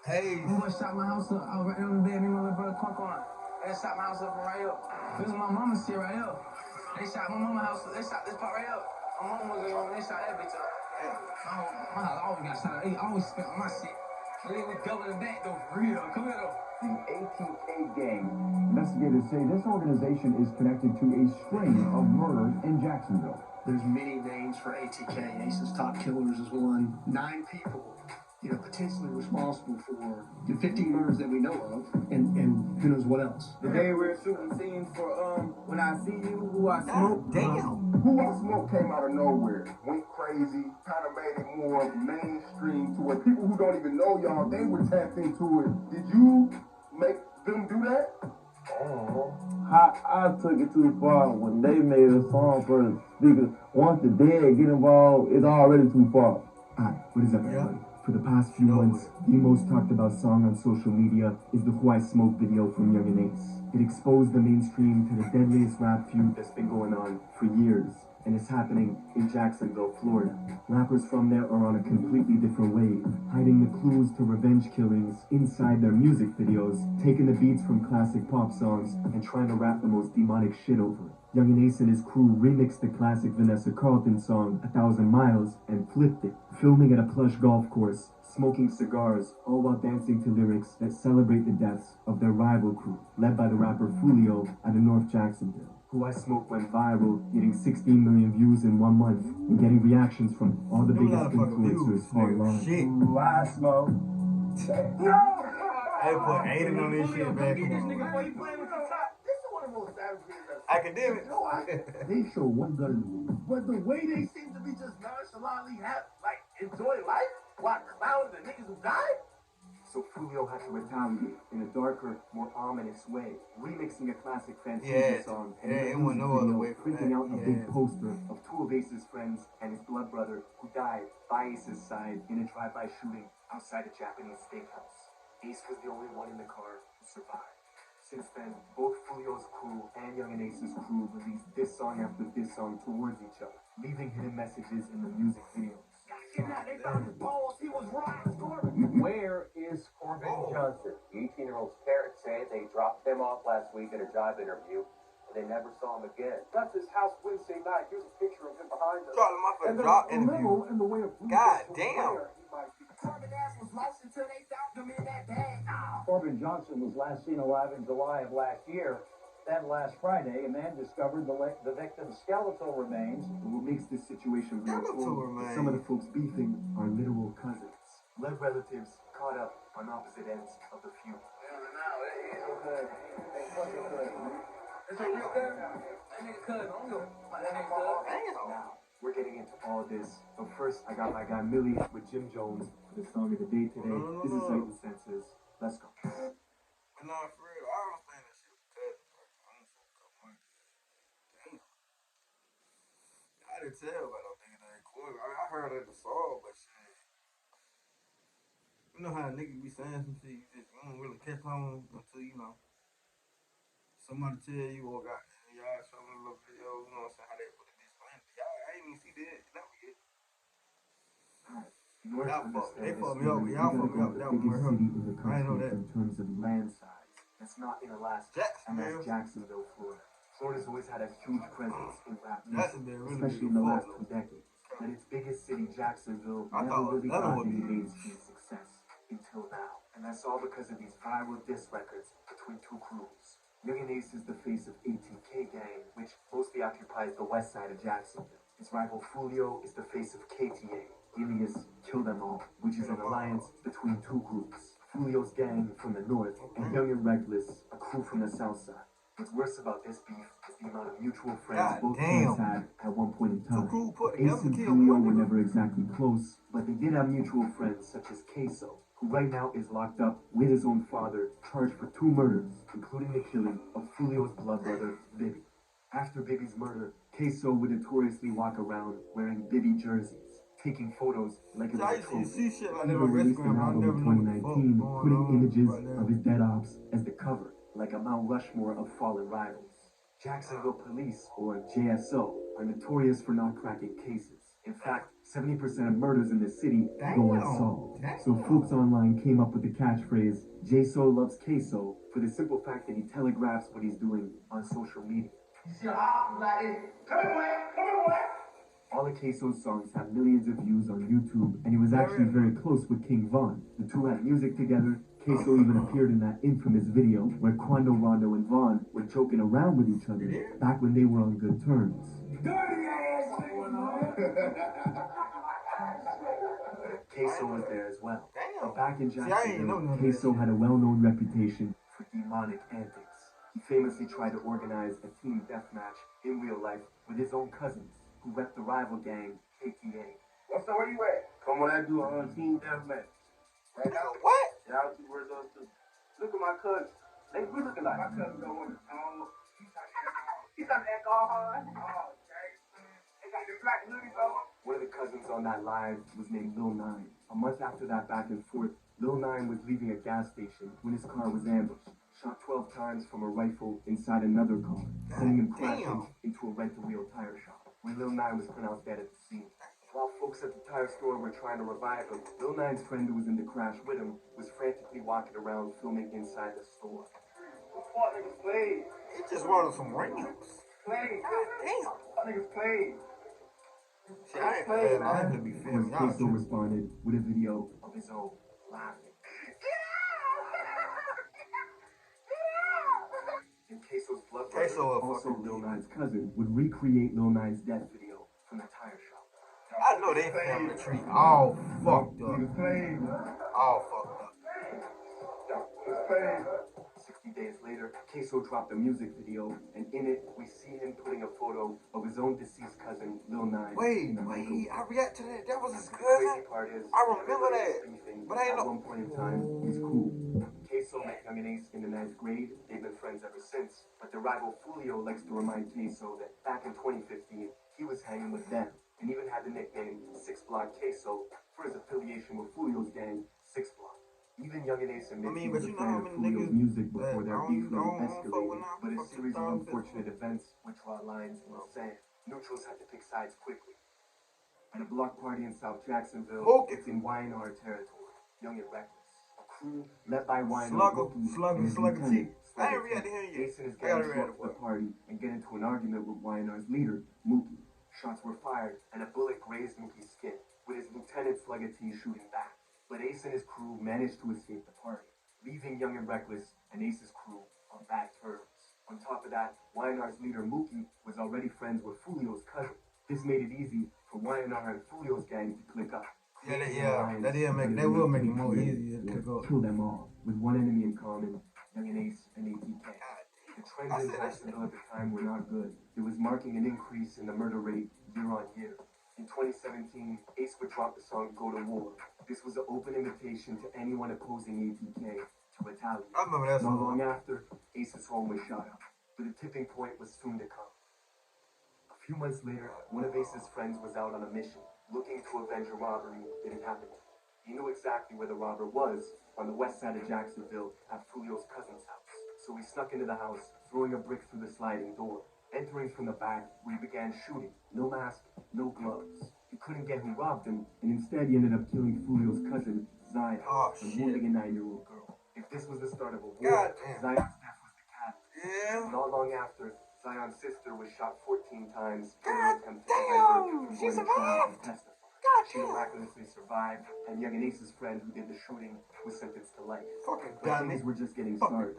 Hey. I'm gonna shot my house up. I was right on the bed, me and my little brother Quunk on. They shot my house up from right up. This is my mama's shit right up. They shot my mama's house up. They shot this part right up. My mama was in the room. They shot that bitch up. My house always got shot up. They always spent on my shit. But then we doubling back though, for real. Come here though. The ATK gang. Investigators say this organization is connected to a string of murders in Jacksonville. There's many names for ATK. Ace's top killers is one. 9 people, potentially responsible for the 15 murders that we know of, and who knows what else. Today we're shooting scenes for When I See You, Who I Smoke. Damn. Who I Smoke came out of nowhere, went crazy, kind of made it more mainstream to where people who don't even know y'all, they were tapped into it. Did you make them do that? Oh. I took it too far when they made a song for the speakers. Once the dead get involved, it's already too far. Hi, what is up, everybody? For the past few months, the most talked about song on social media is the Who I Smoke video from Yungeen. It exposed the mainstream to the deadliest rap feud that's been going on for years, and it's happening in Jacksonville, Florida. Rappers from there are on a completely different wave, hiding the clues to revenge killings inside their music videos, taking the beats from classic pop songs, and trying to rap the most demonic shit over it. Yungeen and his crew remixed the classic Vanessa Carlton song, 1,000 Miles, and flipped it, filming at a plush golf course, smoking cigars, all while dancing to lyrics that celebrate the deaths of their rival crew, led by the rapper Foolio out of North Jacksonville. Who I Smoke went viral, getting 16 million views in 1 month, and getting reactions from all the biggest influencers online. Who I Smoke. Hey, put Aiden on this shit, man. Academic. They show one gun in the movie, but the way they seem to be just nonchalantly enjoy life while clowning the niggas who died. So Foolio had to retaliate in a darker, more ominous way, remixing a classic Fantasia song and it went no other way from printing that. out a big poster of 2 of Ace's friends and his blood brother who died by Ace's side in a drive-by shooting outside a Japanese steakhouse. Ace was the only one in the car who survived. Since then, both Foolio's crew and Yungeen Ace's crew released this song after this song towards each other, leaving hidden messages in the music videos. Where is Corbin Johnson? The 18-year-old's parents say they dropped him off last week at a job interview, and they never saw him again. Left his house Wednesday night. Here's a picture of him behind us. Dropped him off at a job interview. In the way of God damn. Corbin Johnson was last seen alive in July of last year. Then last Friday, a man discovered the victim's skeletal remains. What makes this situation real cool is some of the folks beefing are literal cousins, blood relatives caught up on opposite ends of the feud. Now, we're getting into all this, but first I got my guy Millie with Jim Jones for the song of the day today. This is Sight and Senses. Let's go. No, for real, I don't think that shit was cut. I don't fuck up money. Damn. I didn't tell, but I don't think it recorded. I heard it before, but shit. You know how niggas be saying some shit, you don't really catch on until, somebody tell you or y'all show me a little video, how they put it explain. Y'all, I ain't even see that. That was it. They fucked me up. Y'all fucked me up. That was biggest city in the I know country that. in terms of land size. That's not in Alaska, and that's Jacksonville, Florida. Florida's always had a huge presence in rap music, especially in the last 2 decades. But its biggest city, Jacksonville, never really got any mainstream success until now. And that's all because of these viral diss records between 2 crews. Yungeen Ace is the face of ATK gang, which mostly occupies the west side of Jacksonville. His rival Foolio is the face of KTA, alias Kill Them All, which is an alliance between 2 groups. Foolio's gang from the north, and Young and Reckless, a crew from the south side. What's worse about this beef is the amount of mutual friends both teams had at one point in time. Ace and Foolio were never exactly close, but they did have mutual friends such as Queso, who right now is locked up with his own father, charged for 2 murders, including the killing of Foolio's blood brother, Bibby. After Bibby's murder, Queso would notoriously walk around wearing Bibby jerseys, taking photos like it was a trophy. He even released an album in 2019, putting images of his dead ops as the cover, like a Mount Rushmore of fallen rivals. Jacksonville Police, or JSO, are notorious for not cracking cases. In fact, 70% of murders in the city go unsolved. So folks online came up with the catchphrase, "J-So loves Queso," for the simple fact that he telegraphs what he's doing on social media. All of Queso's songs have millions of views on YouTube, and he was actually very close with King Von. The two had music together. Queso even appeared in that infamous video where Quando, Rondo, and Von were joking around with each other back when they were on good terms. Dirty ass! Queso was there as well. But back in Jacksonville, Queso had a well-known reputation for demonic antics. He famously tried to organize a team deathmatch in real life with his own cousins, who rep the rival gang, KTA. So where you at? Come on, I do team deathmatch. Right now? What? Y'all two versus us two. Look at my cousin. They we looking like my cousin don't want to talk. He's on alcohol. Oh, they got the black hoodies on. One of the cousins on that live was named Lil Nine. A month after that back and forth, Lil Nine was leaving a gas station when his car was ambushed. Shot 12 times from a rifle inside another car, sending him crashing into a rent-a-wheel tire shop, where Lil Nine was pronounced dead at the scene. While folks at the tire store were trying to revive him, Lil Nine's friend who was in the crash with him was frantically walking around filming inside the store. What niggas played? He just wanted some rings. Played. Damn. What niggas played? See, I ain't to be Of filming. course, Queso responded with a video of his own, laughing. In Queso's blood brother, also Lil Nine's cousin, would recreate Lil Nine's death video from the tire shop. I know they filmed the tree all fucked up. Niggas played. All fucked up. Niggas played. 60 days later, Queso dropped a music video, and in it, we see him putting a photo of his own deceased cousin, Lil Nine. Wait, I react to that. That was his The crazy cousin? part is, I remember that. beefing, But I ain't at know. one point in time, he's cool. Queso met Young and Ace in the 9th grade. They've been friends ever since. But the rival Foolio likes to remind Queso that back in 2015, he was hanging with them, and even had the nickname Six Block Queso for his affiliation with Foolio's gang, Six Block. Even Young and Ace admits he was a fan of Foolio's music before their beef really escalated, but a series of unfortunate events which draw lines in the sand. Neutrals had to pick sides quickly. At a block party in South Jacksonville, it's in YNR territory, Young and Reckless. A crew led by YNR Slugger T. I ain't react to him yet. Ace and his gang show up to the party and get into an argument with YNR's leader, Mookie. Shots were fired, and a bullet grazed Mookie's skin, with his Lieutenant Slugger T shooting back. But Ace and his crew managed to escape the party, leaving Young and Reckless and Ace's crew on bad terms. On top of that, YNR's leader Mookie was already friends with Foolio's cousin. This made it easy for YNR and Foolio's gang to click up. That will make it more easier to go. Kill them all, with one enemy in common, Young and Ace and ATK. The trends in Jacksonville at the time were not good. It was marking an increase in the murder rate year on year. In 2017, Ace would drop the song Go to War. This was an open invitation to anyone opposing ATK to retaliate. I remember that Not song. long after, Ace's home was shot up, but the tipping point was soon to come. A few months later, one of Ace's friends was out on a mission, looking to avenge a robbery that had happened. He knew exactly where the robber was, on the west side of Jacksonville, at Foolio's cousin's house. So he snuck into the house, throwing a brick through the sliding door. Entering from the back, where he began shooting. No mask, no gloves. He couldn't get who robbed him, and instead he ended up killing Foolio's cousin, Zion, and wounding a 9-year-old girl. If this was the start of a war, Zion's death was the catalyst. Yeah. Not long after, Zion's sister was shot 14 times. She survived. She miraculously survived, and Young and Ace's friend who did the shooting was sentenced to life. Fucking But dummy. things were just getting started.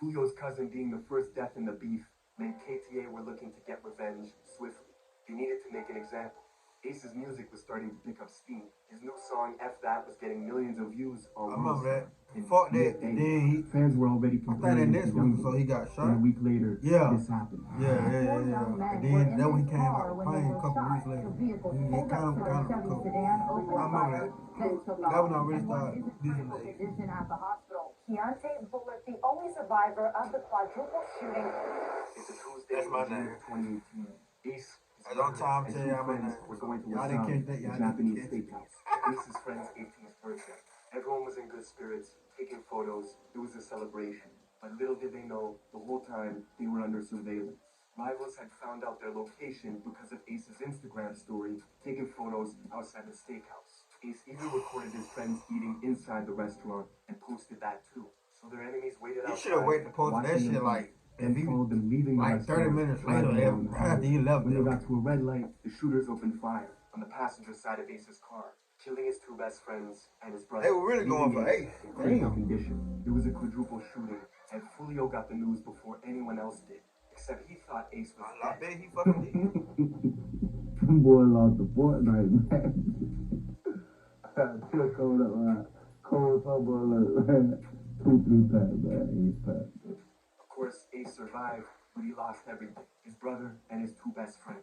Foolio's cousin being the first death in the beef meant KTA were looking to get revenge swiftly. They needed to make an example. Ace's music was starting to pick up steam. His new song, F That, was getting millions of views on I remember that. In Fuck that. midday. Then Fans were already he, I think preparing that for next one, Yungeen. so he got And shot. a week later, Yeah. this happened. Yeah. And then that when he came out of pain a couple weeks later. He kind of recovered. I remember that. That when I really started listening to it. Keontae Bullitt, the only survivor of the quadruple shooting. It's a Tuesday That's my in June name. of 2018. Ace, I don't time and tell two y'all my friends name. were going to Y'all didn't catch that. the Y'all Japanese didn't catch it. steakhouse. Ace's friend's 18th birthday. Everyone was in good spirits, taking photos. It was a celebration. But little did they know, the whole time, they were under surveillance. Rivals had found out their location because of Ace's Instagram story, taking photos outside the steakhouse. Ace even recorded his friends eating inside the restaurant and posted that too. So their enemies waited outside. You should have waited to post that shit like and followed them leaving the like 30 minutes later after he left. When they got to a red light, the shooters opened fire on the passenger side of Ace's car, killing his two best friends and his brother. They were really going for Ace. In critical condition. It was a quadruple shooting, and Foolio got the news before anyone else did. Except he thought Ace was I dead. bet he fucking did. Them boy lost the Fortnite match. Still cold up, man. Cold football, man. 2-3 packs, man. 8 packs. Of course, Ace survived, but he lost everything. His brother and his two best friends.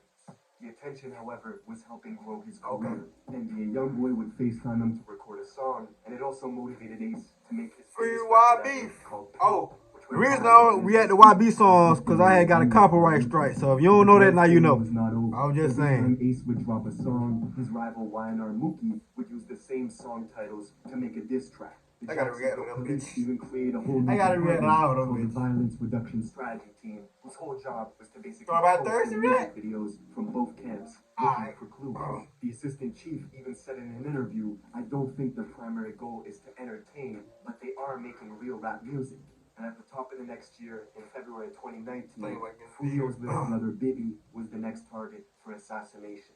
The attention, however, was helping grow his career. NBA YoungBoy would FaceTime him to record a song, and it also motivated Ace to make his Free biggest YB. record ever called Pain, Oh, which the went reason viral we had the YB songs because I had got a copyright strike. So if you don't know that, now you know. Was not over. I was just Every saying. time Ace would drop a song, his rival YNR Mookie would use the same song titles to make a diss track. The I gotta Jacksonville react to them police bitches. even created a whole new I gotta react to department all of them called the bitches. Violence Reduction Strategy Team, whose whole job was to basically Talk about post Thursday, the music right? videos from both camps, Alright. looking for clues. The assistant chief even said in an interview, "I don't think their primary goal is to entertain, but they are making real rap music." And at the top of the next year, in February 2019, Foolio's little brother Bibby was the next target for assassination.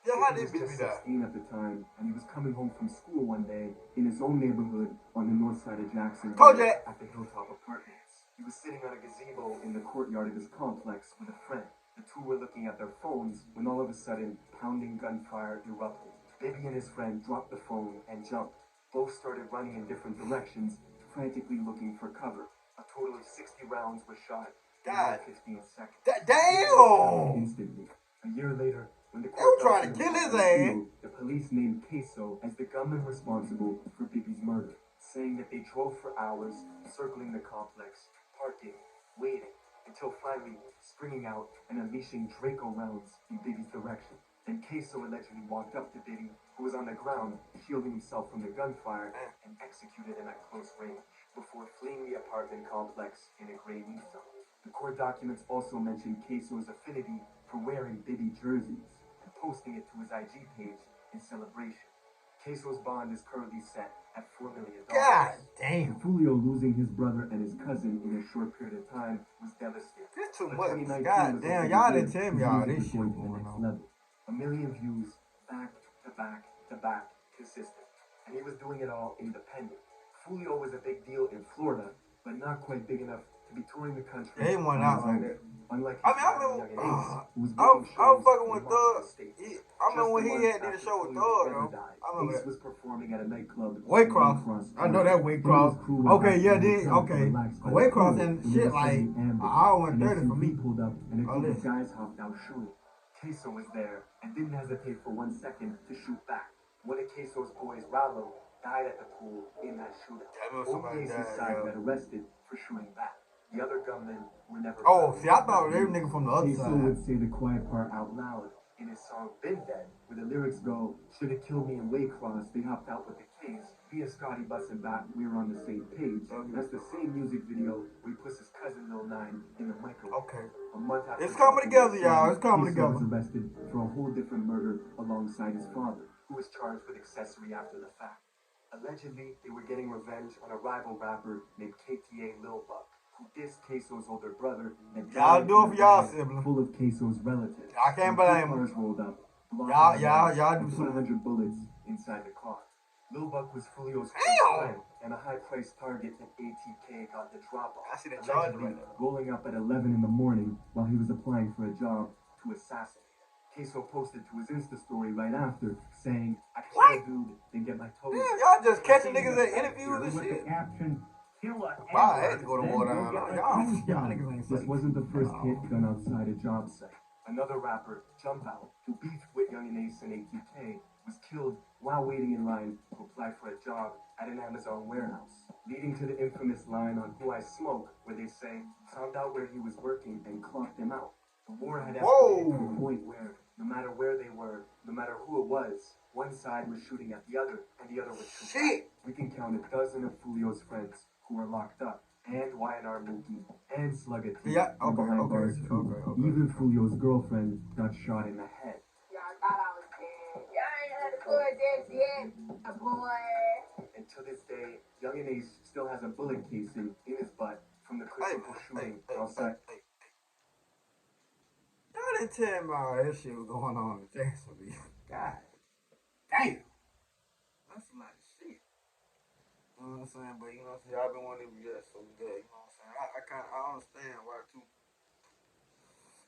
Yeah, how He did was bitch just be that? 16 at the time, and he was coming home from school one day in his own neighborhood on the north side of Jacksonville Kojak. at the Hilltop Apartments. He was sitting on a gazebo in the courtyard of his complex with a friend. The two were looking at their phones when all of a sudden, pounding gunfire erupted. Bibby and his friend dropped the phone and jumped. Both started running in different directions, frantically looking for cover. A total of 60 rounds were shot in God. 15 seconds. Damn! Instantly. A year later, when the They were trying to kill his ass. the police named Queso as the gunman responsible for Bibby's murder, saying that they drove for hours, circling the complex, parking, waiting, until finally springing out and unleashing Draco rounds in Bibby's direction. Then Queso allegedly walked up to Bibby, who was on the ground, shielding himself from the gunfire, and executed him at close range, before fleeing the apartment complex in a gray Nissan. The court documents also mention Queso's affinity for wearing Bibby jerseys and posting it to his IG page in celebration. Queso's bond is currently set at $4 million. God damn. Foolio losing his brother and his cousin in a short period of time was devastating. This too But much. 2019 God was damn, also y'all the didn't year tell me his y'all music this was shit going to the going next on. level. 1 million views, back to back to back, consistent. And he was doing it all independent. Foolio was a big deal in Florida, but not quite big enough to be touring the country. Yeah, he went on out his like own. that. Unlike I his mean, I rival remember, Young Ace, who was I was booking shows fucking in with multiple Thug. states. I remember when he had did a show with Thug, though. I remember Ace that. was performing at a nightclub. Waycross. I know that Waycross. Okay, yeah, then, okay. Waycross and shit like an hour and 30 for me. Pulled up and a Oh, group of listen. guys hopped out shooting. Queso was there and didn't hesitate for 1 second to shoot back. One of Queso's boys, Rallo, died at the pool in that shootout. I remember somebody Only Ace's died, side yeah. got arrested for shooting back. The other gunmen were never Oh, found. see, I thought every nigga from the other Queso side. would say the quiet part out loud in his song Been Dead, where the lyrics go, "Shoulda killed me in Waycross, they hopped out with the K's. Me and Scotty bustin' back, we were on the same page." That's the same music video where he puts his cousin Lil 9 in the microwave. Okay. A month after It's coming dropping together, the y'all. song, It's coming Queso was together. arrested for a whole different murder alongside his father, who was charged with accessory after the fact. Allegedly, they were getting revenge on a rival rapper named KTA Lil Buck, who dissed Queso's older brother and Y'all died do it in for a y'all, van sibling. full of Queso's relatives. I can't When two blame 'em. cars rolled up, Y'all do with some. 100 bullets inside the car. Lil Buck was Foolio's close Damn! friend and a high-priced target that ATK got the drop off. I see the charge Allegedly right now. rolling up at 11 in the morning while he was applying for a job to assassinate him. Queso posted to his Insta story right after, saying, "I can kill a dude, then get my toes." Damn, y'all just catching niggas at interviews and With the shit. caption, "Killer Wow, I had Edward, to go to then war go down. get my Y'all toes done." niggas ain't This safe. wasn't the first hit done outside a job site. Another rapper, Duval, who beefed with Yungeen and ATK, was killed while waiting in line to apply for a job at an Amazon warehouse, leading to the infamous line on Who I Smoke, where they say, "Found out where he was working and clocked him out." The war had escalated to a point where, no matter where they were, no matter who it was, one side was shooting at the other, and the other was shooting back. Shit. We can count a dozen of Foolio's friends who were locked up, and YNR Mookie, and Slugga T Yeah, are behind bars too. Even Foolio's girlfriend got shot in the head. Y'all thought I was dead. Y'all ain't heard the court just yet, boy. And to this day, Yungeen Ace still has a bullet casing in his butt from the critical shooting outside. Y'all didn't tell me all that shit was going on in Jacksonville. God damn. That's a lot of shit. You know what I'm saying? But you know what I'm saying? I've been wanting to react so good. You know what I'm saying? I understand why too.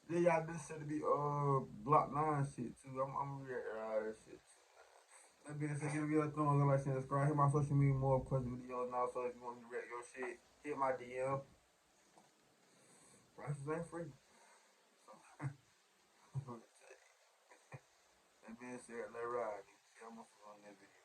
Then y'all this shit to be block 9 shit too. I'm reacting to all that shit too. That being said, give me your thumb, like, and subscribe. Hit my social media more questions videos now. So if you want me to react your shit, hit my DM. Prices ain't free. So that being said, let ride. See how much on that video.